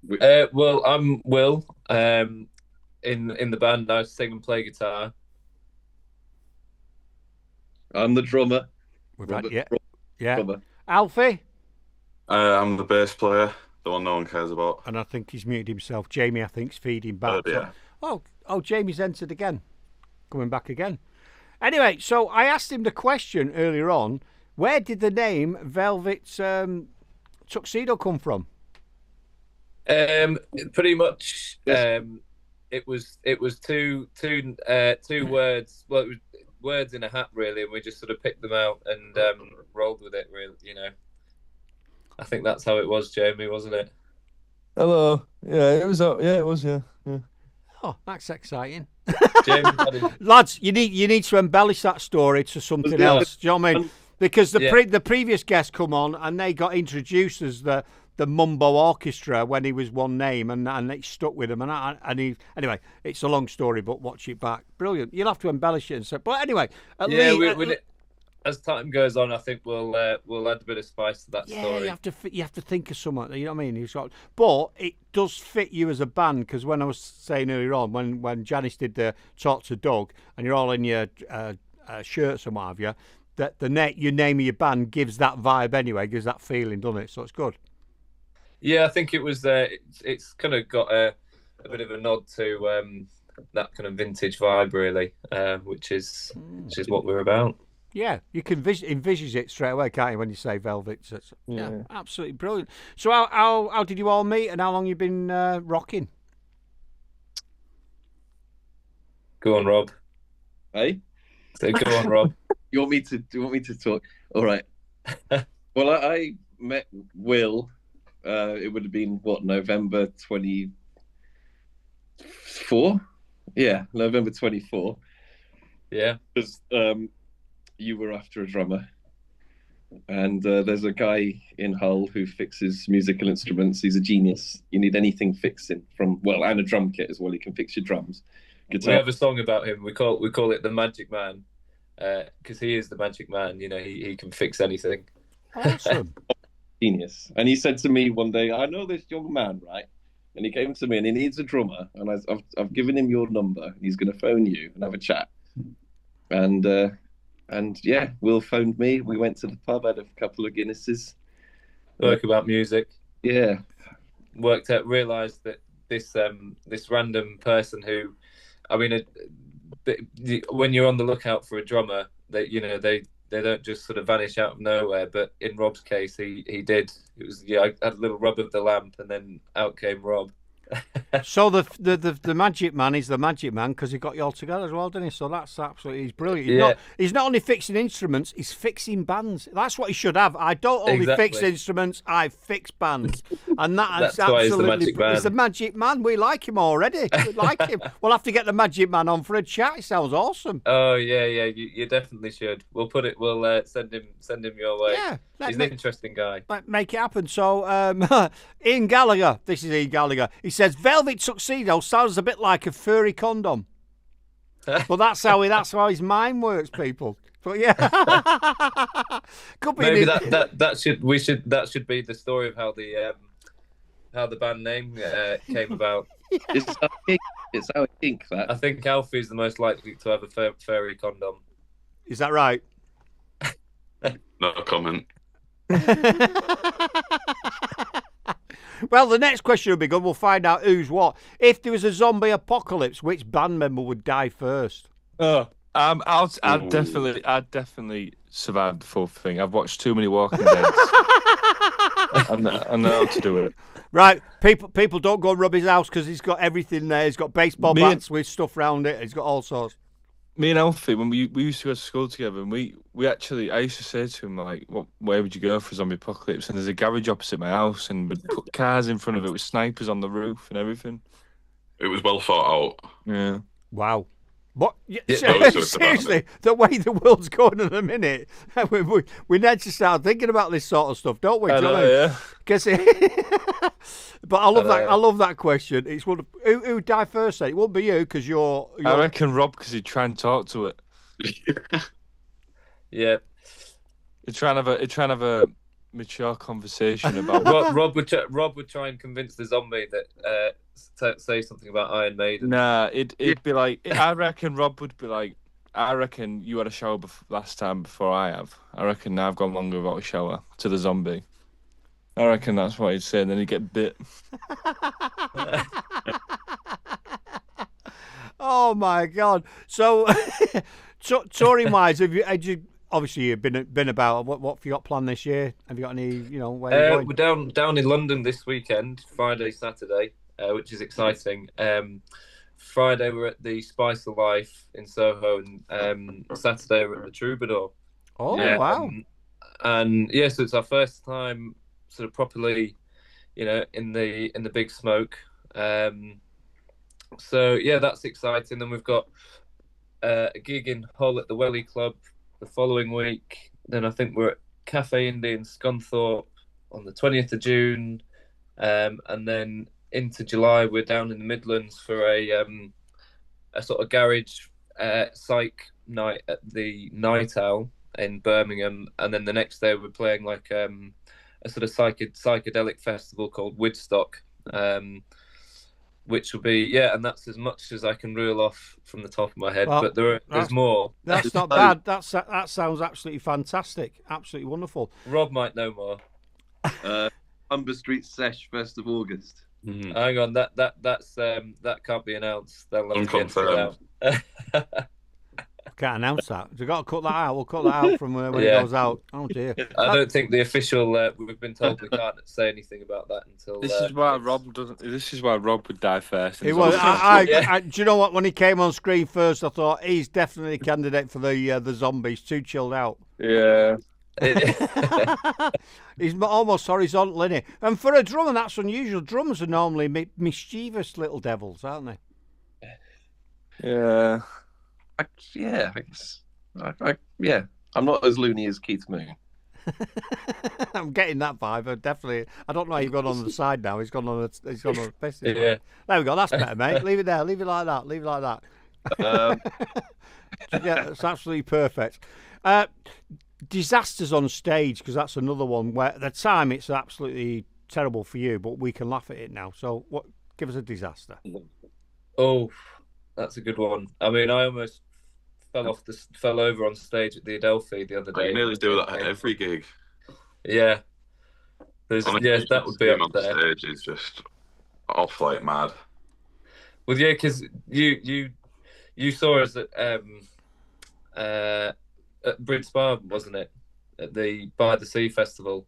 Well, I'm Will. In the band, I sing and play guitar. I'm the drummer. We've had, Robert, yeah, Robert yeah. drummer. Alfie, I'm the bass player, the one no one cares about. and I think he's muted himself. Jamie, I think's feeding back. Yeah. Oh, Jamie's entered again, coming back again. Anyway, so I asked him the question earlier on: where did the name Velvet Tuxedo come from? Pretty much. It was two words. Well, it was words in a hat, really, and we just sort of picked them out and rolled with it. Really, I think that's how it was, Jamie, wasn't it? Hello. Yeah, it was. Yeah, it was. Yeah. Oh, that's exciting. Jamie, Lads, you need to embellish that story to something else. Do you know what I mean? Because the previous guest come on and they got introduced as the Mumbo Orchestra when he was one name, and it stuck with him. Anyway, it's a long story, but watch it back. Brilliant. You'll have to embellish it and say. But anyway, as time goes on, I think we'll add a bit of spice to that story. You have to think of something. You know what I mean? But it does fit you as a band, because when I was saying earlier on, when Janice did the Talk to Doug, and you're all in your shirts and what have you, that your name of your band gives that vibe anyway, gives that feeling, doesn't it? So it's good. Yeah, I think it was. It's kind of got a bit of a nod to that kind of vintage vibe, really, which is what we're about. Yeah, you can envisage it straight away, can't you, when you say Velvet? Yeah, absolutely brilliant. So how did you all meet, and how long you been rocking? Go on, Rob. Hey? So go on, Rob. You want me to talk? All right. Well, I met Will. It would have been November 24? Yeah, November 24. Yeah. Because you were after a drummer. And there's a guy in Hull who fixes musical instruments. He's a genius. You need anything fixing and a drum kit as well. He can fix your drums. Guitar. We have a song about him. We call it the Magic Man, because he is the Magic Man. He can fix anything. Awesome. Genius. And he said to me one day, I know this young man, right? And he came to me and he needs a drummer. And I've given him your number. He's going to phone you and have a chat. And yeah, Will phoned me. We went to the pub, had a couple of Guinnesses. Spoke about music. Yeah. Realised that this random person who, I mean, when you're on the lookout for a drummer, they don't just sort of vanish out of nowhere. But in Rob's case, he did. It was I had a little rub of the lamp, and then out came Rob. So the Magic Man is the Magic Man because he got you all together as well, didn't he? So that's he's brilliant. He's not only fixing instruments, he's fixing bands. That's what he should have. I don't only fix instruments, I fix bands. And that's absolutely he's the Magic Man. We like him already. We like him. We'll have to get the Magic Man on for a chat. It sounds awesome. Oh yeah. You definitely should. We'll send him your way. Yeah. He's an interesting guy. Make it happen. So, Ian Gallagher. This is Ian Gallagher. He says Velvet Tuxedo sounds a bit like a furry condom. But that's how his mind works, people. But yeah, could be. Maybe that should be the story of how the band name came about. Yeah. It's how I think that. I think Alfie's the most likely to have a furry condom. Is that right? No comment. Well, the next question will be good. We'll find out who's what. If there was a zombie apocalypse, which band member would die first? I'd definitely survive the full thing. I've watched too many Walking Dead. I know how to do it. Right, people don't go and rub his house because he's got everything there. He's got baseball bats with stuff around it. He's got all sorts. Me and Alfie, when we used to go to school together, and I used to say to him, like, where would you go for a zombie apocalypse? And there's a garage opposite my house, and we'd put cars in front of it with snipers on the roof and everything. It was well thought out. Yeah. Wow. What? Yeah, seriously, the way the world's going in a minute, we need to start thinking about this sort of stuff, don't we? Yeah. But I love that question. It's one. Who died first? Then? It won't be you because you're. I reckon Rob, because he'd try and talk to it. Yeah. He'd try and have a mature conversation about. Rob would try and convince the zombie that say something about Iron Maiden. Nah, it'd be like, I reckon Rob would be like, I reckon you had a shower last time before I have. I reckon I've gone longer without a shower to the zombie. I reckon that's what he'd say, and then he'd get bit. Oh my God! So, touring wise, had you obviously you've been about? What have you got planned this year? Have you got any? Where you going? We're down in London this weekend, Friday, Saturday, which is exciting. Friday we're at the Spice of Life in Soho, and Saturday we're at the Troubadour. Oh wow! And yeah, so it's our first time sort of properly, in the big smoke. So yeah, that's exciting. Then we've got a gig in Hull at the Welly Club the following week. Then I think we're at Cafe Indie in Scunthorpe on the 20th of June, and then into July we're down in the Midlands for a sort of Garage-Psych night at the Night Owl in Birmingham, and then the next day we're playing like a sort of psychedelic festival called Woodstock, which will be and that's as much as I can reel off from the top of my head. Well, but there's more. That's not bad. That sounds absolutely fantastic, absolutely wonderful. Rob might know more. Humber Street Sesh, 1st of August. Mm-hmm. Hang on, that can't be announced. They'll have to get it out. Can't announce that. We've got to cut that out. We'll cut that out from when it goes out. Oh dear. I don't think the official. We've been told we can't say anything about that until. This is why Rob doesn't. This is why Rob would die first. It was. Do you know what? When he came on screen first, I thought he's definitely a candidate for the zombies. Too chilled out. Yeah. He's almost horizontal, isn't he? And for a drummer, that's unusual. Drummers are normally mischievous little devils, aren't they? Yeah. I guess. I'm not as loony as Keith Moon. I'm getting that vibe. Definitely. I don't know how you've gone on the side now. He's gone on a festival. Yeah. There we go. That's better, mate. Leave it there. Leave it like that. Leave it like that. Yeah, it's absolutely perfect. Disasters on stage, because that's another one where at the time it's absolutely terrible for you, but we can laugh at it now. So, give us a disaster. Oh, that's a good one. I mean, I almost fell over on stage at the Adelphi the other day. I nearly do that at every gig. Yeah, that would be up there. Stage is just off like mad. Well, yeah, because you saw us at Bridge Spa, wasn't it? At the By the Sea Festival.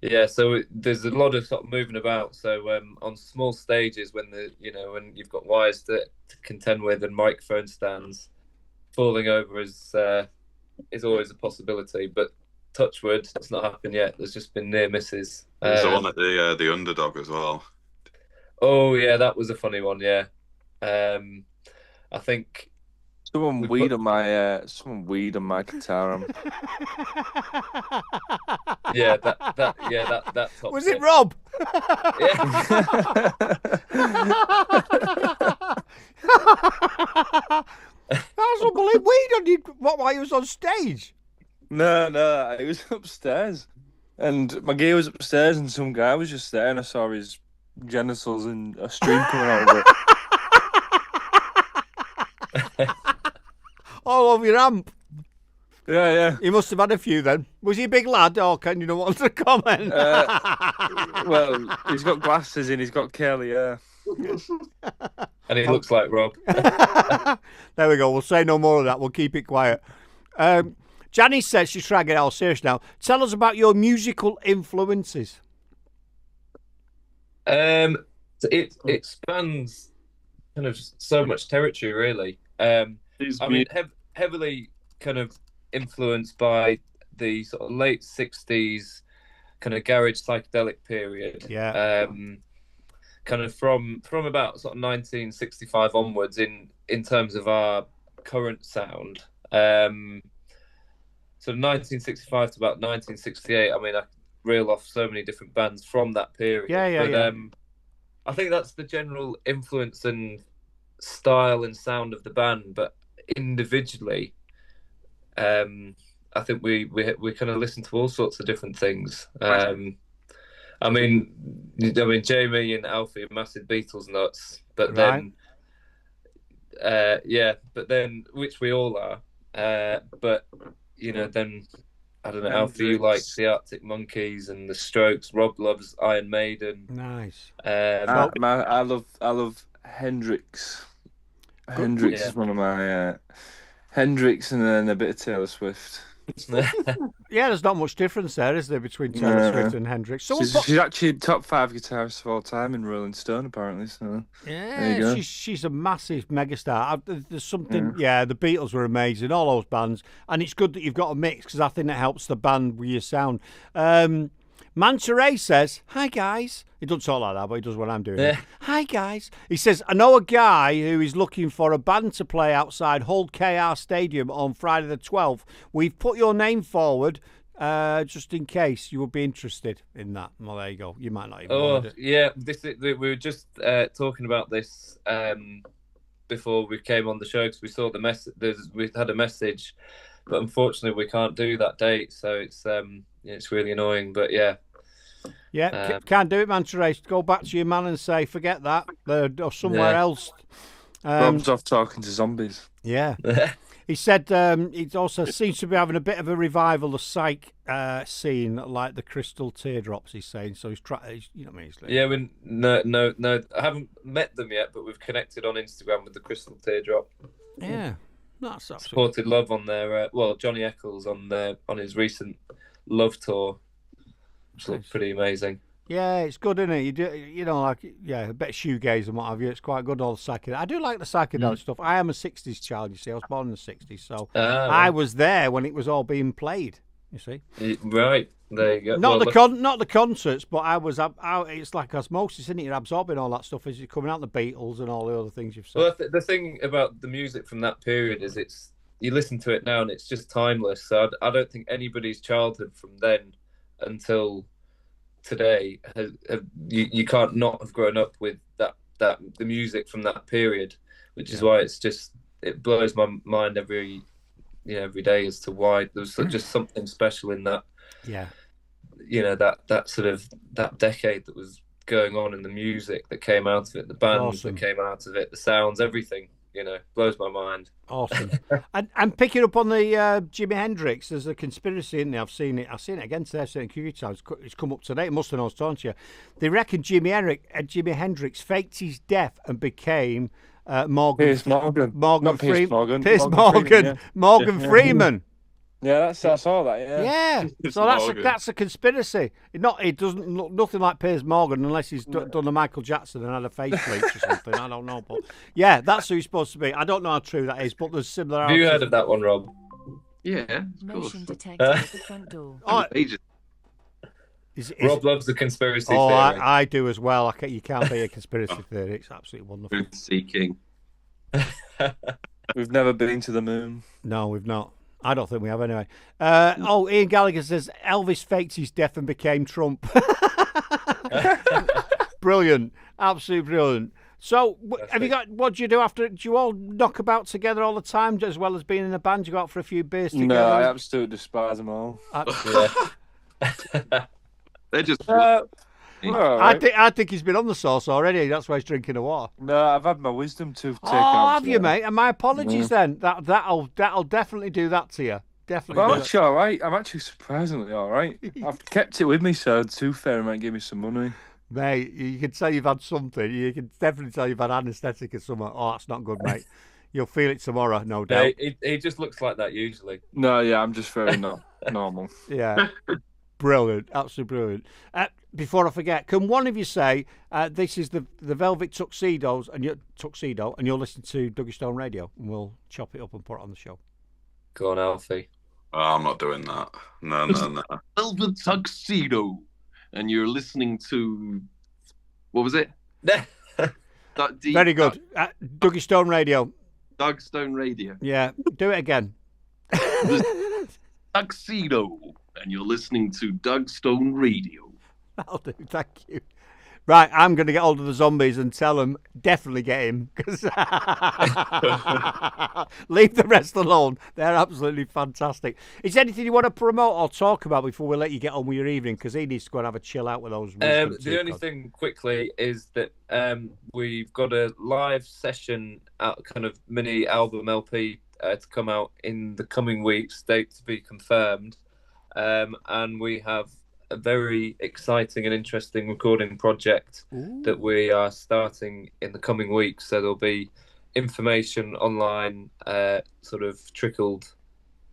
Yeah, so there's a lot of sort of moving about. So on small stages, when when you've got wires to contend with and microphone stands, falling over is always a possibility. But touch wood, it's not happened yet. There's just been near misses. There's the one at the Underdog as well. Oh yeah, that was a funny one. Yeah, I think. Someone weed on my guitar. Yeah, that top was it Rob? Yeah. That's unbelievable. Weed on you while he was on stage? No, it was upstairs. And my gear was upstairs and some guy was just there and I saw his genitals and a stream coming out of it. All over your amp. Yeah. He must have had a few then. Was he a big lad, or can you not want to comment? Well, he's got glasses and he's got curly hair. And he looks like Rob. There we go. We'll say no more of that. We'll keep it quiet. Janice says she's trying to get all serious now. Tell us about your musical influences. It spans kind of so much territory, really. I mean, heavily kind of influenced by the sort of late 60s kind of garage psychedelic period. Yeah. Kind of from about sort of 1965 onwards in terms of our current sound. So 1965 to about 1968, I mean, I reel off so many different bands from that period. Yeah. I think that's the general influence and style and sound of the band, but individually, I I think we kind of listen to all sorts of different things. I mean, Jamie and Alfie are massive Beatles nuts, but then, but then, which we all are. But then I don't know, Alfie, you like the Arctic Monkeys and the Strokes. Rob loves Iron Maiden. Nice. I love Hendrix. Hendrix is one of my Hendrix, and then a bit of Taylor Swift. Yeah, there's not much difference there, is there, between Taylor Swift and Hendrix? She's actually top 5 guitarists of all time in Rolling Stone, apparently. So yeah, she's a massive megastar. There's something. Yeah, the Beatles were amazing, all those bands, and it's good that you've got a mix because I think that helps the band with your sound. Manta Ray says, "Hi guys." He doesn't talk like that, but he does when I'm doing it. "Hi guys." He says, "I know a guy who is looking for a band to play outside Hull KR Stadium on Friday the 12th. We've put your name forward just in case you would be interested in that." Well, there you go. You might not even know it. Yeah. We were just talking about this before we came on the show because we saw the message. We had a message, but unfortunately we can't do that date, so it's really annoying. But yeah. Yeah, can't do it, Manta Ray. Go back to your man and say, forget that. Or somewhere else. Rob's off talking to zombies. Yeah. He said he also seems to be having a bit of a revival of psych scene, like the Crystal Teardrops, he's saying. So he's trying, you know what I mean? Yeah, no. I haven't met them yet, but we've connected on Instagram with the Crystal Teardrop. Yeah, that's absolutely... Supported Love on their, Johnny Eccles on his recent Love tour. Which looks pretty amazing. Yeah, it's good, isn't it? You do, a bit of shoegaze and what have you. It's quite good, all the psychedelic. I do like the psychedelic stuff. I am a 60s child, you see. I was born in the 60s, so I was there when it was all being played, you see. Right, there you go. Not the concerts, but I was it's like osmosis, isn't it? You're absorbing all that stuff as you're coming out, the Beatles and all the other things you've said. Well, the thing about the music from that period is you listen to it now and it's just timeless. So I don't think anybody's childhood from then until today you can't not have grown up with that the music from that period, which is why it blows my mind every day as to why there's just something special in that. Yeah, that sort of that decade that was going on in the music that came out of it, the bands that came out of it, the sounds, everything. Blows my mind. Awesome. and picking up on the Jimi Hendrix, there's a conspiracy in there. I've seen it again today. I've seen it a few times. It's come up today. It must have known, don't you? They reckon Jimi Hendrix faked his death and became Morgan Freeman. Yeah, I saw that. Yeah. So that's a conspiracy. It doesn't look nothing like Piers Morgan unless he's done a Michael Jackson and had a face bleach or something. I don't know, but yeah, that's who he's supposed to be. I don't know how true that is, but there's similarities. Have you heard of that one, Rob? Yeah, of course. Motion detected at the front door. Rob loves the conspiracy theory. I do as well. You can't be a conspiracy theory. It's absolutely wonderful. Truth seeking. We've never been to the moon. No, we've not. I don't think we have anyway. Ian Gallagher says Elvis faked his death and became Trump. Brilliant. Absolutely brilliant. So, what do you do after? Do you all knock about together all the time as well as being in a band? Do you go out for a few beers together? No, I absolutely despise them all. They're just... I think he's been on the sauce already. That's why he's drinking a water. No, I've had my wisdom tooth taken out. Have you, mate? And my apologies then. That'll definitely do that to you. Definitely. Well, I'm actually all right. I'm actually surprisingly all right. I've kept it with me, so tooth fairy might give me some money. Mate, you can tell you've had something. You can definitely tell you've had anaesthetic or something. Oh, that's not good, mate. You'll feel it tomorrow, no doubt. He just looks like that usually. No, yeah, I'm just very normal. Yeah. Brilliant. Absolutely brilliant. Before I forget, can one of you say this is the Velvet Tuxedo and you're listening to Dougie Stone Radio, and we'll chop it up and put it on the show. Go on, Alfie. Oh, I'm not doing that. No. Velvet Tuxedo, and you're listening to what was it? Very good. Dougie Stone Radio. Doug Stone Radio. Yeah, do it again. Tuxedo, and you're listening to Doug Stone Radio. That'll do. Thank you. Right, I'm going to get hold of the zombies and tell them definitely get him. Cause leave the rest alone. They're absolutely fantastic. Is there anything you want to promote or talk about before we let you get on with your evening? Because he needs to go and have a chill out with those. The only thing quickly is that we've got a live session, out kind of mini album LP to come out in the coming weeks, date to be confirmed. And we have a very exciting and interesting recording project that we are starting in the coming weeks. So there'll be information online, sort of trickled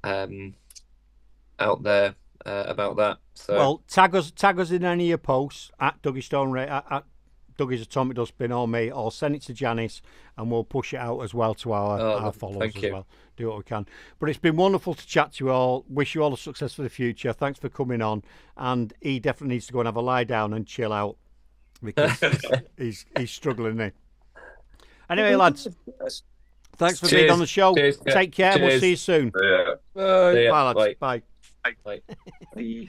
out there about that. So, well, tag us in any of your posts at Dougie Stone at Dougie's Atomic Dustbin or me, or send it to Janice and we'll push it out as well to our followers as well. Do what we can. But it's been wonderful to chat to you all. Wish you all the success for the future. Thanks for coming on. And he definitely needs to go and have a lie down and chill out because he's struggling there. Anyway, lads, thanks for being on the show. Cheers. Take care. Cheers. We'll see you soon. Yeah. Bye, lads. Bye. Bye. Bye. Bye.